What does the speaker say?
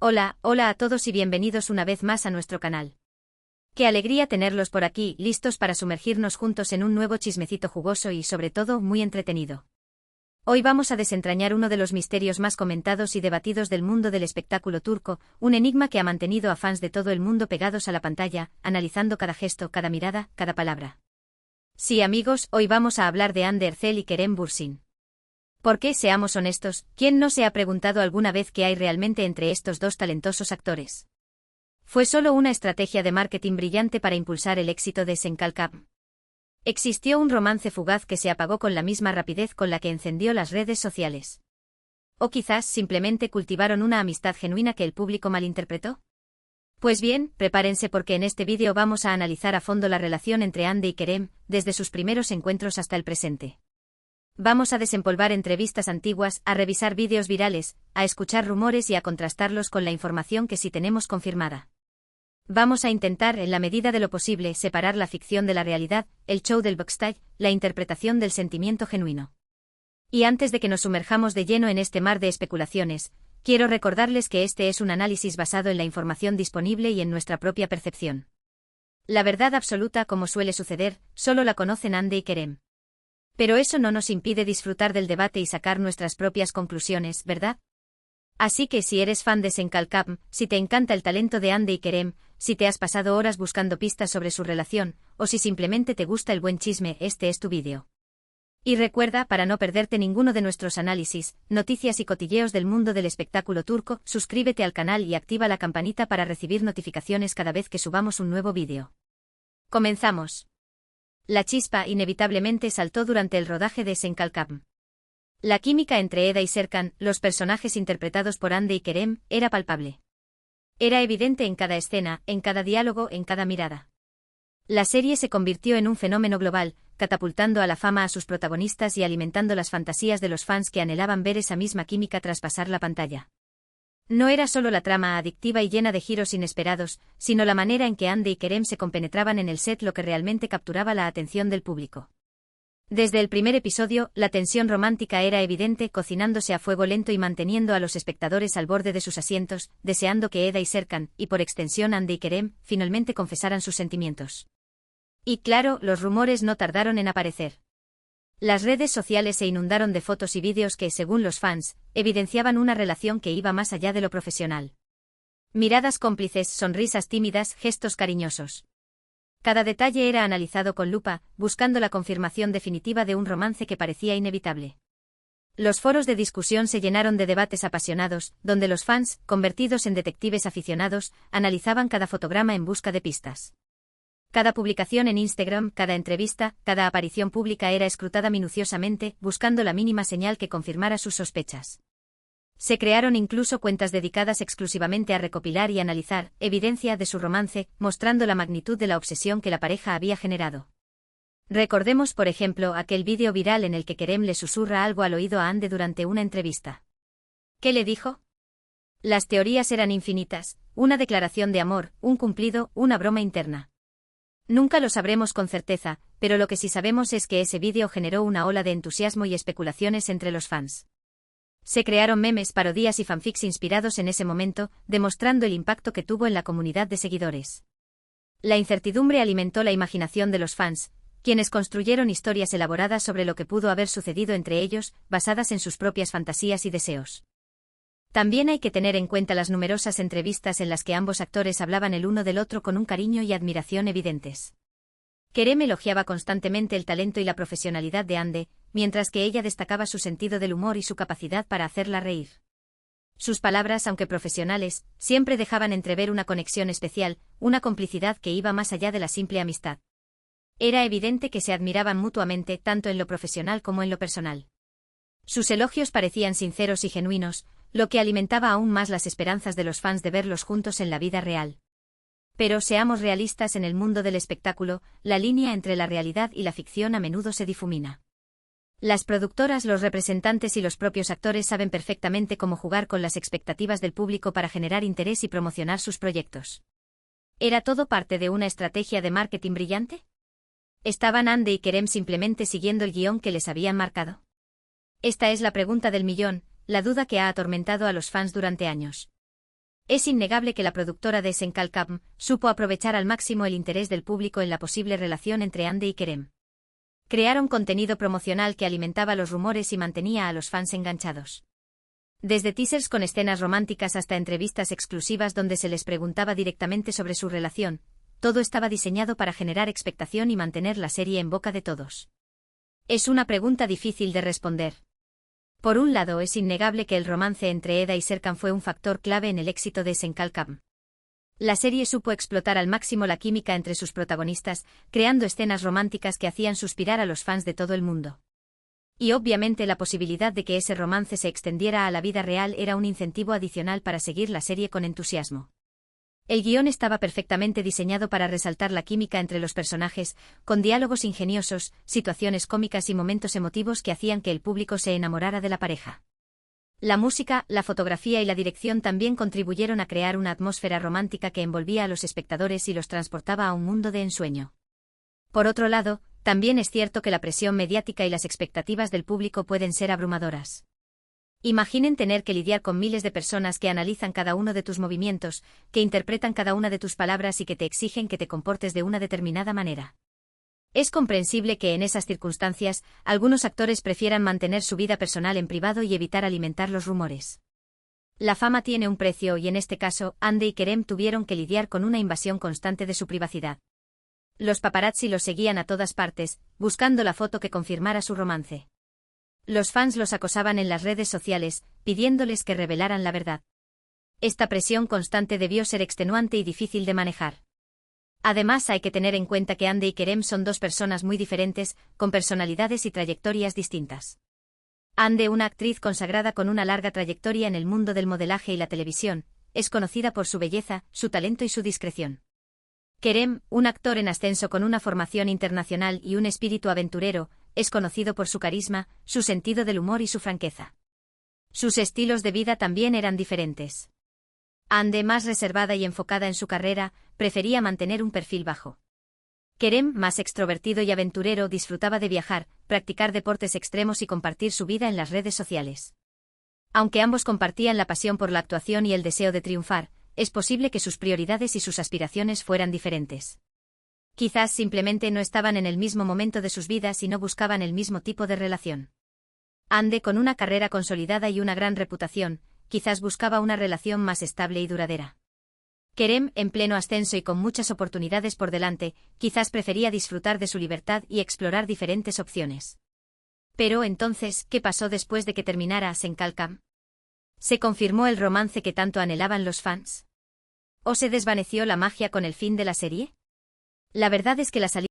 Hola a todos y bienvenidos una vez más a nuestro canal. Qué alegría tenerlos por aquí, listos para sumergirnos juntos en un nuevo chismecito jugoso y sobre todo muy entretenido. Hoy vamos a desentrañar uno de los misterios más comentados y debatidos del mundo del espectáculo turco, un enigma que ha mantenido a fans de todo el mundo pegados a la pantalla, analizando cada gesto, cada mirada, cada palabra. Sí amigos, hoy vamos a hablar de Hande Erçel y Kerem Bürsin. Porque, seamos honestos, ¿quién no se ha preguntado alguna vez qué hay realmente entre estos dos talentosos actores? ¿Fue solo una estrategia de marketing brillante para impulsar el éxito de Senkalkap? ¿Existió un romance fugaz que se apagó con la misma rapidez con la que encendió las redes sociales? ¿O quizás simplemente cultivaron una amistad genuina que el público malinterpretó? Pues bien, prepárense porque en este vídeo vamos a analizar a fondo la relación entre Hande y Kerem, desde sus primeros encuentros hasta el presente. Vamos a desempolvar entrevistas antiguas, a revisar vídeos virales, a escuchar rumores y a contrastarlos con la información que sí tenemos confirmada. Vamos a intentar, en la medida de lo posible, separar la ficción de la realidad, el show del backstage, la interpretación del sentimiento genuino. Y antes de que nos sumerjamos de lleno en este mar de especulaciones, quiero recordarles que este es un análisis basado en la información disponible y en nuestra propia percepción. La verdad absoluta, como suele suceder, solo la conocen Hande y Kerem. Pero eso no nos impide disfrutar del debate y sacar nuestras propias conclusiones, ¿verdad? Así que si eres fan de Senkalkap, si te encanta el talento de Hande y Kerem, si te has pasado horas buscando pistas sobre su relación, o si simplemente te gusta el buen chisme, este es tu vídeo. Y recuerda, para no perderte ninguno de nuestros análisis, noticias y cotilleos del mundo del espectáculo turco, suscríbete al canal y activa la campanita para recibir notificaciones cada vez que subamos un nuevo vídeo. Comenzamos. La chispa inevitablemente saltó durante el rodaje de Senkalkap. La química entre Eda y Serkan, los personajes interpretados por Hande y Kerem, era palpable. Era evidente en cada escena, en cada diálogo, en cada mirada. La serie se convirtió en un fenómeno global, catapultando a la fama a sus protagonistas y alimentando las fantasías de los fans que anhelaban ver esa misma química traspasar la pantalla. No era solo la trama adictiva y llena de giros inesperados, sino la manera en que Hande y Kerem se compenetraban en el set lo que realmente capturaba la atención del público. Desde el primer episodio, la tensión romántica era evidente, cocinándose a fuego lento y manteniendo a los espectadores al borde de sus asientos, deseando que Eda y Serkan, y por extensión Hande y Kerem, finalmente confesaran sus sentimientos. Y claro, los rumores no tardaron en aparecer. Las redes sociales se inundaron de fotos y vídeos que, según los fans, evidenciaban una relación que iba más allá de lo profesional. Miradas cómplices, sonrisas tímidas, gestos cariñosos. Cada detalle era analizado con lupa, buscando la confirmación definitiva de un romance que parecía inevitable. Los foros de discusión se llenaron de debates apasionados, donde los fans, convertidos en detectives aficionados, analizaban cada fotograma en busca de pistas. Cada publicación en Instagram, cada entrevista, cada aparición pública era escrutada minuciosamente, buscando la mínima señal que confirmara sus sospechas. Se crearon incluso cuentas dedicadas exclusivamente a recopilar y analizar evidencia de su romance, mostrando la magnitud de la obsesión que la pareja había generado. Recordemos, por ejemplo, aquel vídeo viral en el que Kerem le susurra algo al oído a Hande durante una entrevista. ¿Qué le dijo? Las teorías eran infinitas, una declaración de amor, un cumplido, una broma interna. Nunca lo sabremos con certeza, pero lo que sí sabemos es que ese vídeo generó una ola de entusiasmo y especulaciones entre los fans. Se crearon memes, parodias y fanfics inspirados en ese momento, demostrando el impacto que tuvo en la comunidad de seguidores. La incertidumbre alimentó la imaginación de los fans, quienes construyeron historias elaboradas sobre lo que pudo haber sucedido entre ellos, basadas en sus propias fantasías y deseos. También hay que tener en cuenta las numerosas entrevistas en las que ambos actores hablaban el uno del otro con un cariño y admiración evidentes. Kerem elogiaba constantemente el talento y la profesionalidad de Hande, mientras que ella destacaba su sentido del humor y su capacidad para hacerla reír. Sus palabras, aunque profesionales, siempre dejaban entrever una conexión especial, una complicidad que iba más allá de la simple amistad. Era evidente que se admiraban mutuamente tanto en lo profesional como en lo personal. Sus elogios parecían sinceros y genuinos, lo que alimentaba aún más las esperanzas de los fans de verlos juntos en la vida real. Pero seamos realistas, en el mundo del espectáculo, la línea entre la realidad y la ficción a menudo se difumina. Las productoras, los representantes y los propios actores saben perfectamente cómo jugar con las expectativas del público para generar interés y promocionar sus proyectos. ¿Era todo parte de una estrategia de marketing brillante? ¿Estaban Hande y Kerem simplemente siguiendo el guión que les habían marcado? Esta es la pregunta del millón, la duda que ha atormentado a los fans durante años. Es innegable que la productora de Senkalkam supo aprovechar al máximo el interés del público en la posible relación entre Hande y Kerem. Crearon contenido promocional que alimentaba los rumores y mantenía a los fans enganchados. Desde teasers con escenas románticas hasta entrevistas exclusivas donde se les preguntaba directamente sobre su relación, todo estaba diseñado para generar expectación y mantener la serie en boca de todos. Es una pregunta difícil de responder. Por un lado, es innegable que el romance entre Eda y Serkan fue un factor clave en el éxito de Senkalkam. La serie supo explotar al máximo la química entre sus protagonistas, creando escenas románticas que hacían suspirar a los fans de todo el mundo. Y obviamente la posibilidad de que ese romance se extendiera a la vida real era un incentivo adicional para seguir la serie con entusiasmo. El guión estaba perfectamente diseñado para resaltar la química entre los personajes, con diálogos ingeniosos, situaciones cómicas y momentos emotivos que hacían que el público se enamorara de la pareja. La música, la fotografía y la dirección también contribuyeron a crear una atmósfera romántica que envolvía a los espectadores y los transportaba a un mundo de ensueño. Por otro lado, también es cierto que la presión mediática y las expectativas del público pueden ser abrumadoras. Imaginen tener que lidiar con miles de personas que analizan cada uno de tus movimientos, que interpretan cada una de tus palabras y que te exigen que te comportes de una determinada manera. Es comprensible que en esas circunstancias, algunos actores prefieran mantener su vida personal en privado y evitar alimentar los rumores. La fama tiene un precio y en este caso, Hande y Kerem tuvieron que lidiar con una invasión constante de su privacidad. Los paparazzi los seguían a todas partes, buscando la foto que confirmara su romance. Los fans los acosaban en las redes sociales, pidiéndoles que revelaran la verdad. Esta presión constante debió ser extenuante y difícil de manejar. Además, hay que tener en cuenta que Hande y Kerem son dos personas muy diferentes, con personalidades y trayectorias distintas. Hande, una actriz consagrada con una larga trayectoria en el mundo del modelaje y la televisión, es conocida por su belleza, su talento y su discreción. Kerem, un actor en ascenso con una formación internacional y un espíritu aventurero, es conocido por su carisma, su sentido del humor y su franqueza. Sus estilos de vida también eran diferentes. Hande, más reservada y enfocada en su carrera, prefería mantener un perfil bajo. Kerem, más extrovertido y aventurero, disfrutaba de viajar, practicar deportes extremos y compartir su vida en las redes sociales. Aunque ambos compartían la pasión por la actuación y el deseo de triunfar, es posible que sus prioridades y sus aspiraciones fueran diferentes. Quizás simplemente no estaban en el mismo momento de sus vidas y no buscaban el mismo tipo de relación. Hande, con una carrera consolidada y una gran reputación, quizás buscaba una relación más estable y duradera. Kerem, en pleno ascenso y con muchas oportunidades por delante, quizás prefería disfrutar de su libertad y explorar diferentes opciones. Pero entonces, ¿qué pasó después de que terminara Senkalkam? ¿Se confirmó el romance que tanto anhelaban los fans? ¿O se desvaneció la magia con el fin de la serie? La verdad es que la salida